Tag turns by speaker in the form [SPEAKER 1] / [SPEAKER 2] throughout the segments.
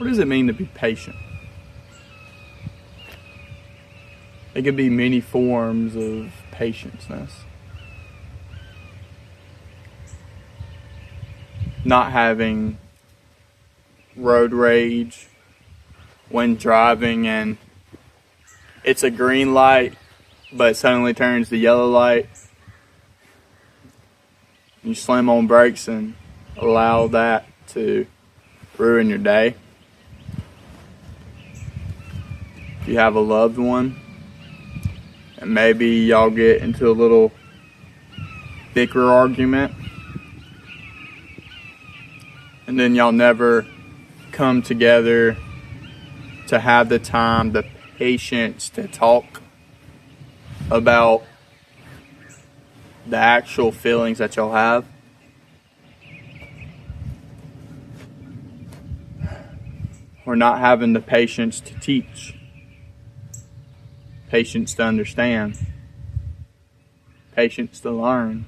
[SPEAKER 1] What does it mean to be patient? It could be many forms of patience-ness. Not having road rage when driving and it's a green light but it suddenly turns to yellow light. You slam on brakes and allow that to ruin your day. If you have a loved one and maybe y'all get into a little bicker argument and then y'all never come together to have the time, the patience to talk about the actual feelings that y'all have. Or not having the patience to teach. Patience to understand. Patience to learn.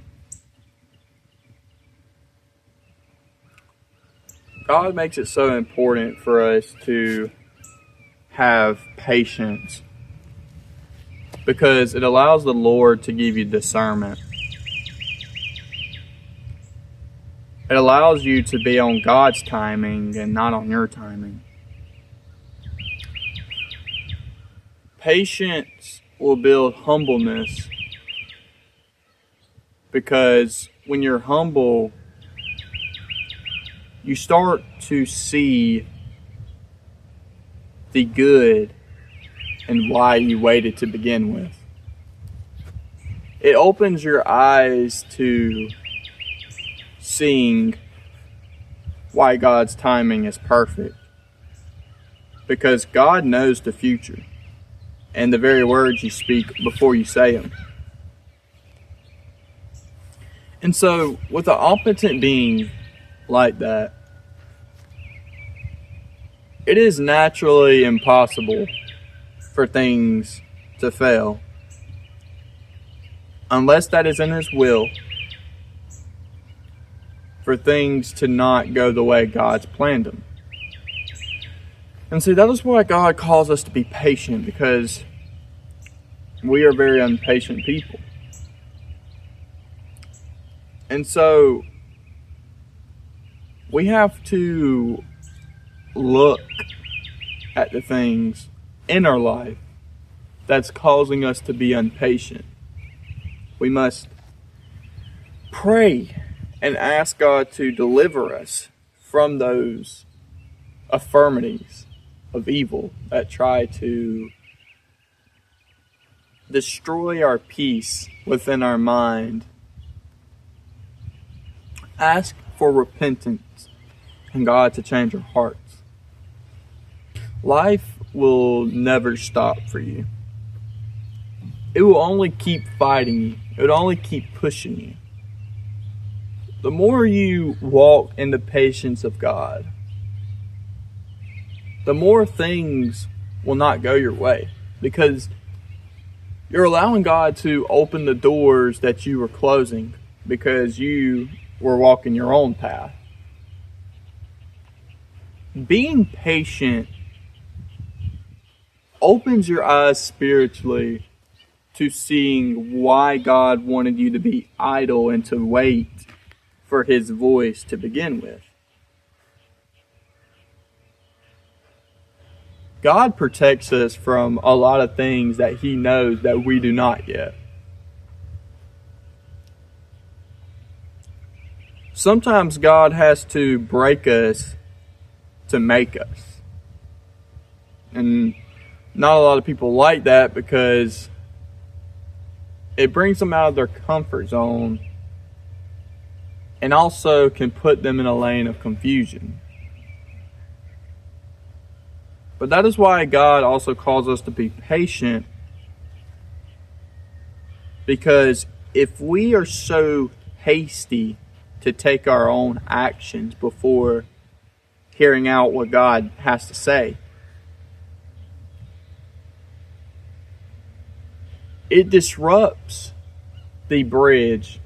[SPEAKER 1] God makes it so important for us to have patience because it allows the Lord to give you discernment. It allows you to be on God's timing and not on your timing. Patience will build humbleness because when you're humble, you start to see the good and why you waited to begin with. It opens your eyes to seeing why God's timing is perfect. Because God knows the future and the very words you speak before you say them. And so, with an omnipotent being like that, it is naturally impossible for things to fail unless that is in His will, for things to not go the way God's planned them. And see, that is why God calls us to be patient, because we are very impatient people. And so we have to look at the things in our life that's causing us to be impatient. We must pray and ask God to deliver us from those affirmities of evil that try to destroy our peace within our mind. Ask for repentance and God to change our hearts. Life will never stop for you. It will only keep fighting you. It will only keep pushing you. The more you walk in the patience of God, the more things will not go your way, because you're allowing God to open the doors that you were closing because you were walking your own path. Being patient opens your eyes spiritually to seeing why God wanted you to be idle and to wait for His voice to begin with. God protects us from a lot of things that He knows that we do not yet. Sometimes God has to break us to make us. And not a lot of people like that because it brings them out of their comfort zone and also can put them in a lane of confusion. But that is why God also calls us to be patient, because if we are so hasty to take our own actions before hearing out what God has to say, it disrupts the bridge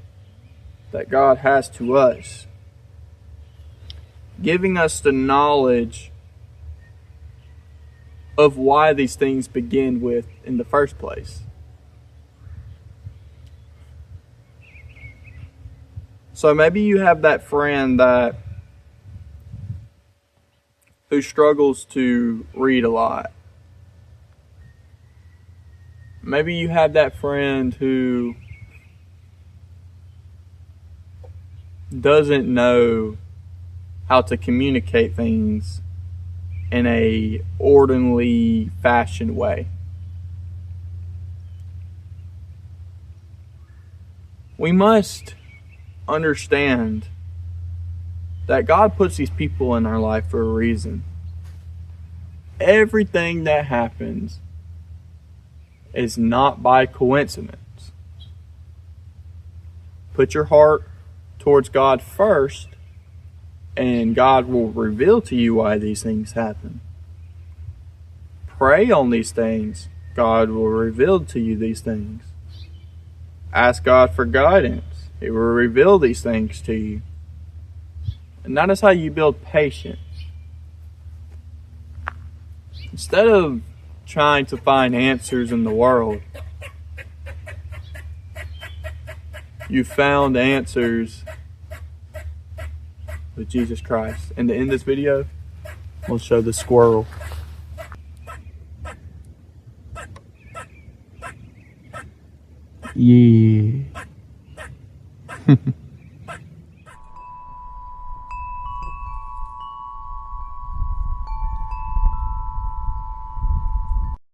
[SPEAKER 1] that God has to us, giving us the knowledge of why these things begin with in the first place. So maybe you have that friend who struggles to read a lot. Maybe you have that friend who doesn't know how to communicate things in a orderly, fashioned way. We must understand that God puts these people in our life for a reason. Everything that happens is not by coincidence. Put your heart towards God first, and God will reveal to you why these things happen. Pray on these things. God will reveal to you these things. Ask God for guidance. He will reveal these things to you. And that is how you build patience. Instead of trying to find answers in the world, you found answers with Jesus Christ. And to end this video, we'll show the squirrel. Yeah.